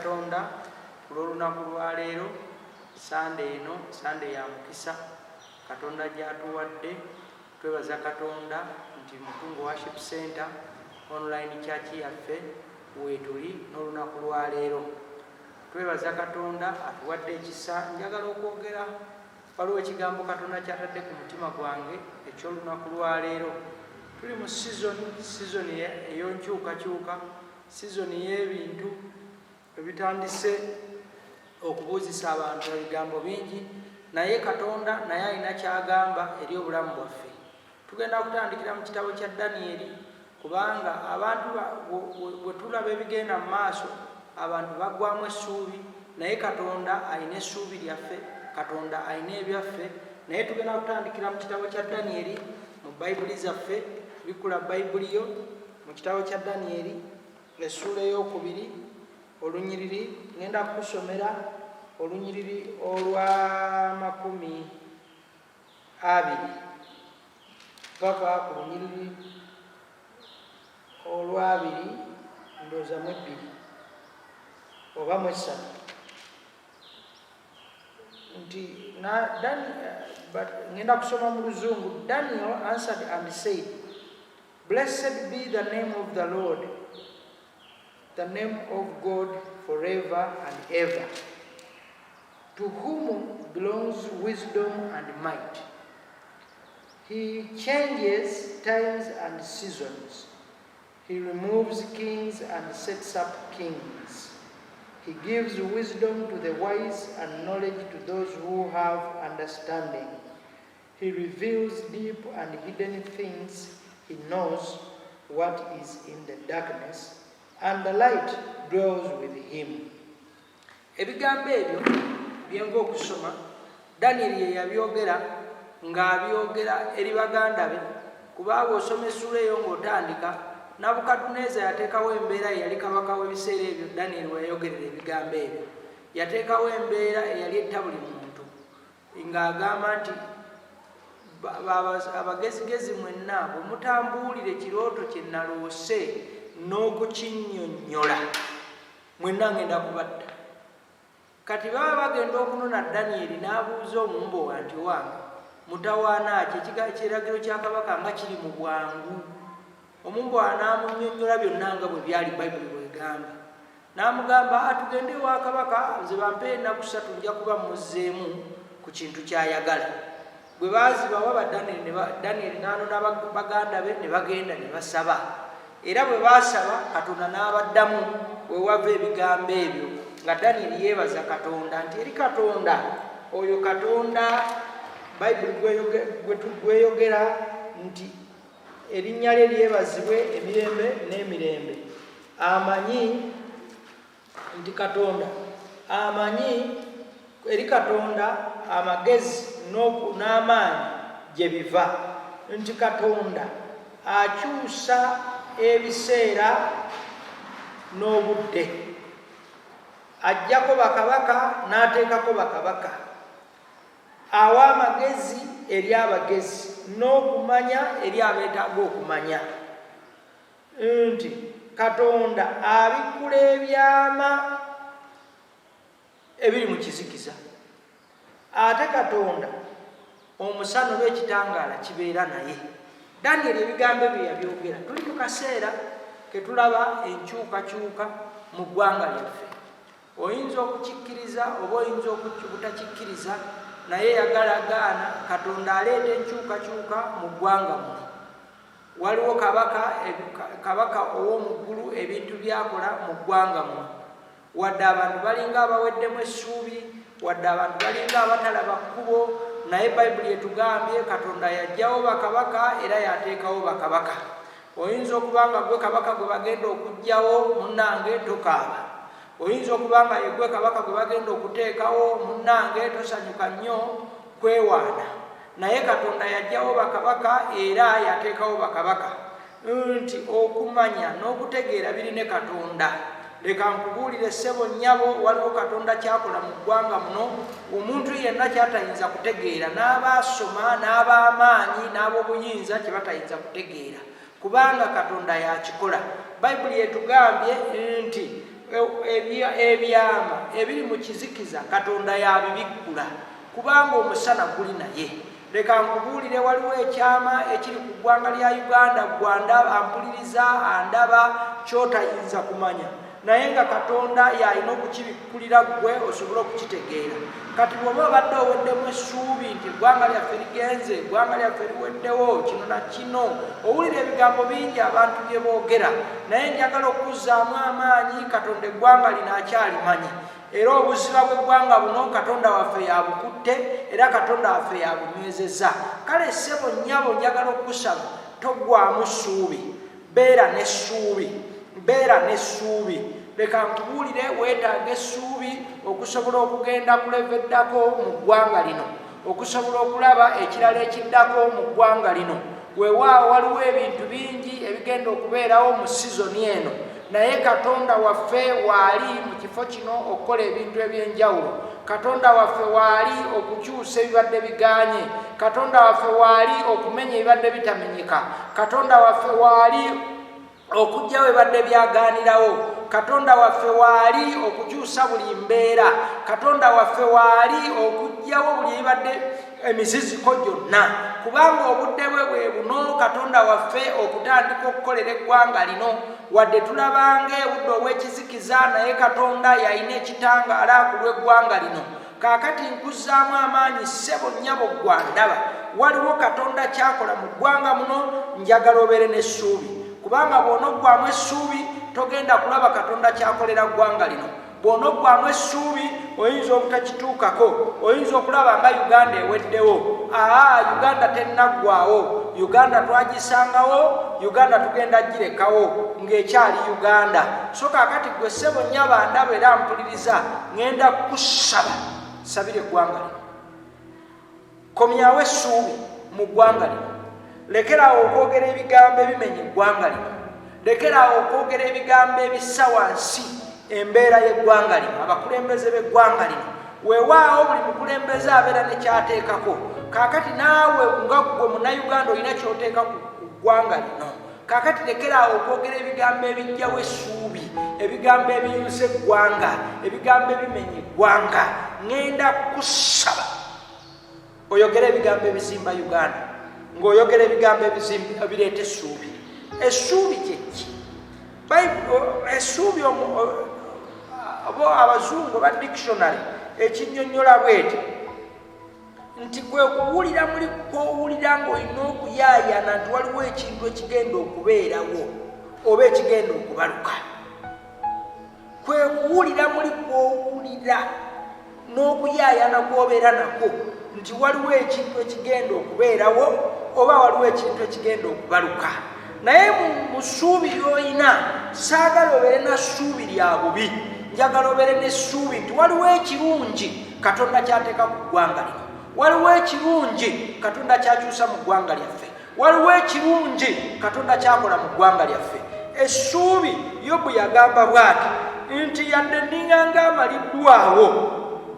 Katonda ku lw'olunaku lwa leero, Sunday eno, Sunday ya mukisa Katonda gy'atuwadde. Twebaza Katonda nti Mutungo Worship Center online church yaffe weetuli n'olunaku lwa leero. Twebaza Katonda atuwadde ekisa. Njagala okwogera, waliwo ekigambo Katonda kyatadde ku mutima gwange eky'olunaku lwa leero. Tuli mu season ey'onkyukakyuka, season y'ebintu ebitandise okubuuzisa abantu ebigambo bingi, naye Katonda naye alina kyagamba eri obulamu bwaffe. Tugenda kutandikira mu kitabo kya Danyeri, kubanga abantu bwe tulaba ebigenda mu maaso abantu baggwamu essuubi, naye Katonda alina essuubi lyaffe, Katonda alina ebyaffe. Naye tugenda kutandikira mu kitabo kya Danyeri mu Bayibuli zaffe, bikula Bayibuli yo mu kitabo kya Danyeri essuula ey'okubiri olunyiriri. Ngenda kusomera olunyiriri olwa 20 paka ku lunyiriri olwa 2 ndowooza mu 2 oba mu 3 nti ngenda kusoma mu Luzungu. Daniel answered and said, "Blessed be the name of the Lord, the name of God forever and ever, to whom belongs wisdom and might. He changes times and seasons. He removes kings and sets up kings. He gives wisdom to the wise and knowledge to those who have understanding. He reveals deep and hidden things. He knows what is in the darkness, and the light dwells with him." Ebigambo ebyo byenga okusoma Danyeri ye yabyogera ng'abyogera eri baganda be, kuba bw'osoma essuula eyo ng'otandika Nabukadduneeza yateekawo embeera eyali kabaka w'ebiseera ebyo Danyeri we yayogerera ebigambo ebyo. Yateekawo embeera eyali etta buli muntu ng'agamba nti abagezigezi mwenna bwe mutambuulira ekirooto kye naloose n'okukinnyonnyola, mwenna ngenda kubatta. Kati baba bagenda okunona Danyeri n'abuuza omumbowa nti, "Wange mutawaana ki ekiragiro kya kabaka nga kiri mu bwangu?" Omumbowa n'amunnyonnyola byonna nga bwe byali Bayibuli bw'egamba. N'amugamba, "Tugende ewa kabaka, nze bampe ennaku 3 nja kuba muzzeemu ku kintu ky'ayagala." Bwe baazibawa Danyeri n'anona baganda be ne bagenda ne basaba. Era bwe baasaba Katonda n'abaddamu, we wava ebigambo ebyo nga Danyeri yeebaza Katonda nti eri Katonda oyo Katonda Bayibuli gweyogera nti erinnya lye lyebazibwe emirembe n'emirembe. Amanyi nti Katonda amanyi, eri Katonda amagezi n'amaanyi gye biva, nti Katonda akyusa ebiseera n'obudde, ajjako bakabaka n'ateekako bakabaka, awa amagezi eri abagezi n'okumanya eri abeetaaga okumanya, nti Katonda abikkula ebyama ebiri mu kizikiza, ate Katonda omusana oba ekitangaala kibeera naye. Danyeri ebigambo bye yabyogera. Tuli mu kaseera ke tulaba enkyukakyuka mu ggwanga lyaffe. Oyinza okukikkiriza oba oyinza obutakikkiriza, naye yagalagaana Katonda aleeta enkyukakyuka mu ggwanga muno. Waliwo kabaka ow'omu ggulu ebintu byakola mu ggwanga muno. Wadde abantu balinga abaweddemu essuubi, wadde abantu balinga abatalaba kkubo, naye Bayibuli etugambye Katonda yaggyawo bakabaka era yateekawo bakabaka. Oyinza okuba nga gwe kabaka gwe bagenda okuggyawo, munnange tokaaba. Oyinza okuba nga ye gwe kabaka gwe bagenda okuteekawo, munnange tosanyuka nnyo kwewaana. Naye Katonda yaggyawo bakabaka era yateekawo bakabaka. Nti okumanya n'okutegeera birine Katonda. Leka nkubuulire ssebo nnyabo, waliwo Katonda kyakola mu ggwanga muno omuntu yenna kyatayinza kutegeera, n'abaasoma n'ab'amaanyi n'ab'obuyinza kye batayinza kutegeera, kubanga Katonda yakikola. Bayibuli etugambye nti ebyama ebiri mu kizikiza Katonda yabibikkula kubanga omusana guli naye. Leka nkubuulire, waliwo ekyama ekiri ku ggwanga lya Uganda gwanda ampuliriza andaba kyotayinza kumanya, naye nga Katonda yalina okukibikkulira gwe osobole okukitegeera. Kati bw'oba obadde oweddemu essuubi nti eggwanga lyaffe ligenze, eggwanga lyaffe liweddewo kino na kino, owulira ebigambo bingi abantu bye boogera, naye njagala okuzzaamu amaanyi Katonda eggwanga lino akyalimanyi, era obuziba bw'eggwanga buno Katonda waffe yabukutte, era Katonda waffe yabunywezezza. Kale ssebo nnyabo njagala okusaba toggwamu ssuubi, beera n'essuubi, beera n'essuubi. Leka nkubuulire, weetaaga essuubi okusobola okugenda kuleveddako mu ggwanga lino, okusobola okulaba ekirala ekiddako mu ggwanga lino. Weewaawo waliwo ebintu bingi ebigenda okubeerawo mu sizoni eno, naye Katonda waffe waali mu kifo kino okukola ebintu eby'enjawulo. Katonda waffe waali okukyusa ebibadde bigaanye. Katonda waffe waali okumenya ebibadde bitamenyeka. Katonda waffe waali okujjawo ebibadde byagaanirawo. Katonda waffe waali okukyusa buli mbeera. Katonda waffe waali okujjawo buli ebibadde emiziziko gyonna, kubanga obudde bwe bwe buno Katonda waffe okutandika okukolera eggwanga lino. Wadde tulabanga obudde obw'ekizikiza, naye Katonda yalina ekitangaala ku lw'eggwanga lino. Kaakati nkuzzaamu amaanyi ssebo nnyabo gwandaba, waliwo Katonda kyakola mu ggwanga muno. Njagala obeere n'essuubi, kubanga bw'onoggwamu essuubi togenda kulaba Katonda kyakolera ggwanga lino. Bw'onoggwamu essuubi oyinza obutakituukako, oyinza okulaba nga Uganda eweddewo. Uganda tennaggwaawo, Uganda twagisangawo, Uganda tugenda girekawo ng'ekyali Uganda. So kaakati gwe ssebo nnyaba ndaba era mpuliriza, ŋŋenda kusaba sabira eggwanga lino, komyawo essuubi mu ggwanga lino. Lekeraawo okwogera ebigambo ebimenya eggwanga lino, lekeraawo okwogera ebigambo ebissa wansi embeera y'eggwanga lino, abakulembeze b'eggwanga lino. Weewaawo buli mukulembeze abeera ne kyateekako. Kaakati naawe nga ggwe munnayuganda olina kyoteeka ku ggwanga lino. Kaakati lekeraawo okwogera ebigambo ebijjawo essuubi, ebigambo ebiyusa eggwanga, ebigambo ebimenya eggwanga. Ŋŋenda kusaba oyogere ebigambo ebizimba Uganda, ng'oyogera ebigambo ebireeta essuubi. Essuubi kye ki? Essuubi abazungu ba dictionary ekinnyonnyola bwete nti kwe kuwulira muli kwowulira ng'olina okuyaayana nti waliwo ekintu ekigenda okubeerawo oba ekigenda okubaluka. Kwe kuwulira muli kwowulira n'okuyaayana kw'obeera nako nti waliwo ekintu ekigenda okubeerawo oba waliwo ekintu ekigenda okubaluka. Naye mu ssuubi ly'olina saagala obeere na ssuubi lya bubi, njagala obeere n'essuubi nti waliwo ekirungi Katonda kyateeka ku ggwanga lino, waliwo ekirungi Katonda kyakyusa mu ggwanga lyaffe, waliwo ekirungi Katonda kyakola mu ggwanga lyaffe. Essuubi Yobu yagamba bw'ati nti yadde ndinganga amaliddwawo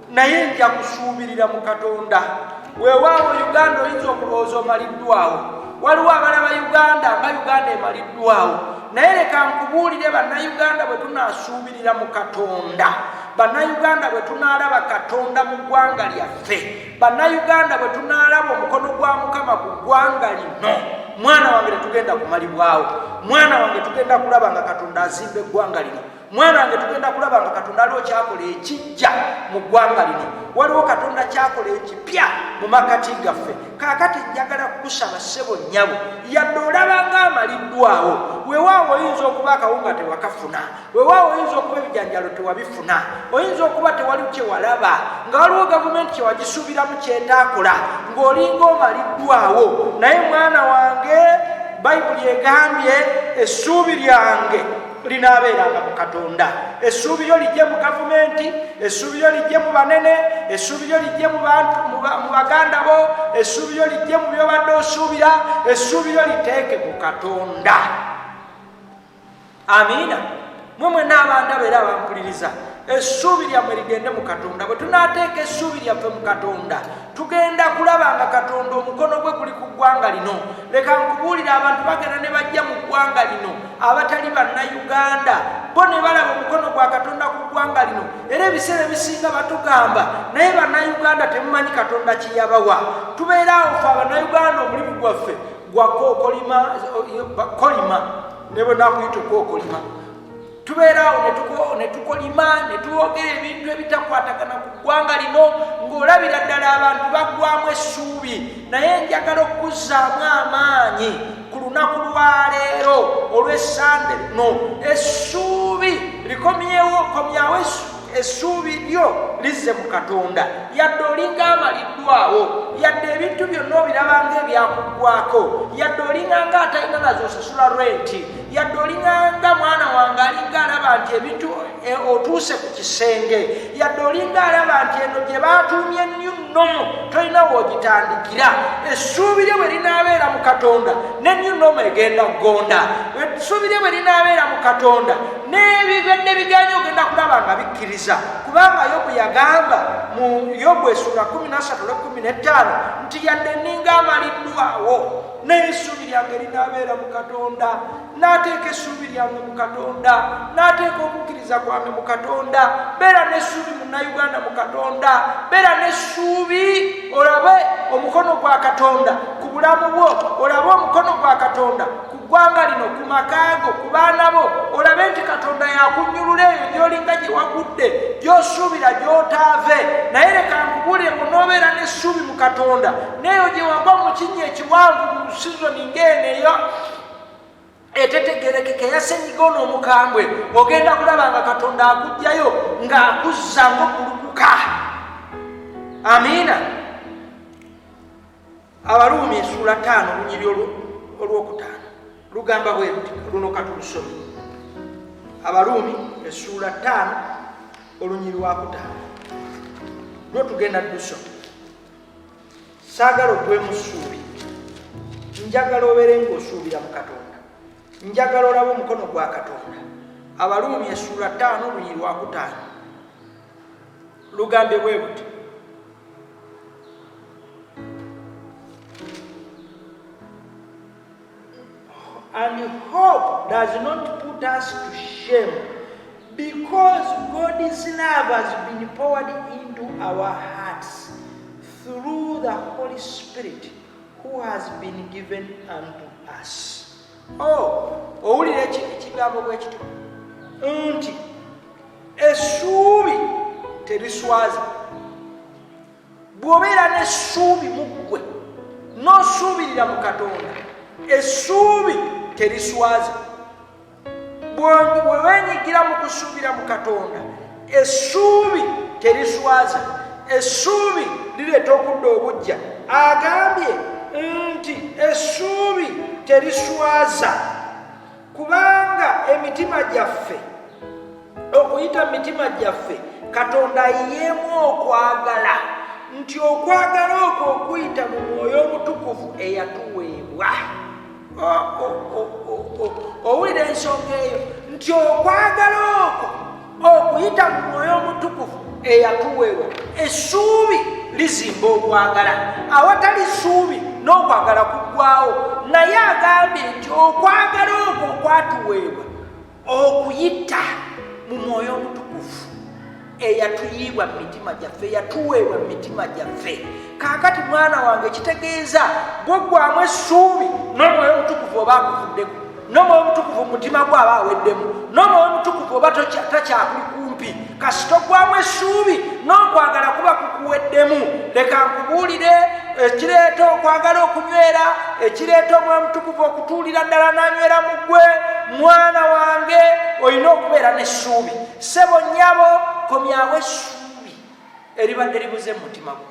naye nja kusuubirira mu Katonda. Weewaawo Uganda oyinza okulowooza omaliddwawo, waliwo abalaba Uganda nga Uganda emaliddwawo, naye leka nkubuulire bannayuganda bwe tunaasuubirira mu Katonda, bannayuganda bwe tunaalaba Katonda mu ggwanga lyaffe, bannayuganda bwe tunaalaba omukono gwa Mukama ku ggwanga lino, mwana wange tetugenda kumalibwawo. Mwana wange tugenda kulaba nga Katonda azimba eggwanga lino. Mwana wange tugenda kulaba nga Katonda aliwo kyakola ekijja mu ggwanga lino, waliwo Katonda kyakola ekipya mu makati gaffe. Kaakati njagala kukusaba ssebo nnyabo, yadde olabanga amaliddwawo, weewaawo oyinza okuba akawunga tewakafuna, weewaawo oyinza okuba ebijanjalo tewabifuna, oyinza okuba tewali kyewalaba, nga waliwo gavumenti kyewagisuubiramu kyetaakola, ng'olinga omaliddwawo. Naye mwana wange, Bayibuli egambye essuubi lyange linaabeeranga mu Katonda. Essuubi lyo lijje mu gavumenti, essuubi lyo lijje mu banene, essuubi lyo lijje mu baganda bo, essuubi lyo lijje mu byobadde osuubira, essuubi lyo liteeke ku Katonda. Amiina. Mwe mwenna abandaba era abampuliriza, essuubi lyammwe ligende mu Katonda. Bwe tunaateeka essuubi lyaffe mu Katonda tugenda kulaba nga Katonda omukono gwe guli ku ggwanga lino. Leka nkubuulire, abantu bagenda ne bajja mu ggwanga lino abatali bannayuganda, bo ne balaba omukono gwa Katonda ku ggwanga lino, era ebiseera ebisinga batugamba naye bannayuganda temumanyi Katonda kye yabawa. Tubeeraawo ffe abannayuganda omulimu gwaffe gwa kolima, ne bwe nakuyita okwokolima, tubeeraawo ne tukolima ne twogera ebintu ebitakwatagana ku ggwanga lino ng'olabira ddala abantu baggwamu essuubi. Naye njagala okuzzaamu amaanyi ku lunaku lwa leero olw'essande lino, essuubi komyawo essuubi lyo lizze mu Katonda. Yadde olinga amaliddwawo, yadde ebintu byonna obirabanga ebyakuggwako, yadde olinganga atalina nazo osasula renti, yadde olinganga mwana wange alinga alaba nti ebintu otuuse ku kisenge, yadde olinga alaba nti eno gye baatuumye ennyo nnomo tolina woogitandikira. Essuubi lye bwe linaabeera mu Katonda n'ennyo nnomo egenda kugonda. Essuubi lye bwe linaabeera mu Katonda n'ebigende biganye ogenda kulaba nga bikkiriza, kubanga Yobu yagamba mu Yobu essula 13:15 nti yadde nninga amaliddwawo naye essuubi lyange linaabeera mu Katonda. N'ateeka essuubi lyange mu Katonda, n'ateeka okukkiriza kwange mu Katonda. Beera n'essuubi munnayuganda mu Katonda, beera n'essuubi olabe omukono gwa Katonda ku bulamu bwo, olabe omukono gwa Katonda ku ggwanga lino, ku makaago, ku baana bo, olabe nti Katonda yakunnyulula eyo gy'olinga gye wagudde, gy'osuubira gy'otaave. Naye leka nkubuulire, bw'onoobeera n'essuubi mu Katonda n'eyo gye wagwa mu kinnya ekiwanvu mu sizoni ng'eno eyo etetegerekeka eya ssenyiga ono omukambwe, ogenda kulaba nga Katonda akuggyayo ng'akuzza ng'okulukuka. Amiina. Abaruumi essula 5 olunyiri olwokutaano lugamba bwe luti, luno katulusome. Abaruumi essula 5 olunyiri lwakutaano lwo tugenda tusoma. Saagala oggwemu ssuubi, njagala obeere ng'osuubira mu Katonda, njagala olabe omukono gwa Katonda. Abaruumi essula 5 olunyiri lwakutaano lugambye bwe buti, and hope does not put us to shame, because God's love has been poured into our hearts through the Holy Spirit who has been given unto us. Owulira ekigambo bwe kito nti essuubi teriswaza. Bw'obeera n'essuubi mu ggwe n'osuubirira mu Katonda, essuubi teriswaza. Bwe weenyigira mu kusuubira mu Katonda, essuubi teriswaza. Essuubi lireeta okudda obujja. Agambye nti essuubi teriswaza, kubanga emitima gyaffe, okuyita mu mitima gyaffe Katonda ayiyeemu okwagala, nti okwagala okwo okuyita mu Mwoyo Omutukuvu eyatuweebwa. Owulira ensonga eyo, nti okwagala okwo okuyita mu Mwoyo Omutukuvu eyatuweebwa. Essuubi lizimba okwagala, awatali ssuubi n'okwagala kuggwaawo. Naye agambye nti okwagala okwo okwatuweebwa okuyita mu Mwoyo Omutukuvu eyatuyiibwa mu mitima gyaffe, eyatuweebwa mu mitima gyaffe. Kaakati mwana wange, kitegeeza bw'oggwamu essuubi n'Omwoyo Omutukuvu oba akuvuddeko, n'Omwoyo Omutukuvu mu mutima gwo aba aweddemu, n'Omwoyo Omutukuvu oba takyakuli kumpi. Kasita oggwamu essuubi n'okwagala kuba kukuweddemu. Leka nkubuulire ekireeta okwagala okunywera, ekireeta Omwoyo Omutukuvu okutuulira ddala n'anywera mu ggwe, mwana wange, olina okubeera n'essuubi. Ssebo nnyabo, komyawo essuubi eribadde libuze mu mutima gwo.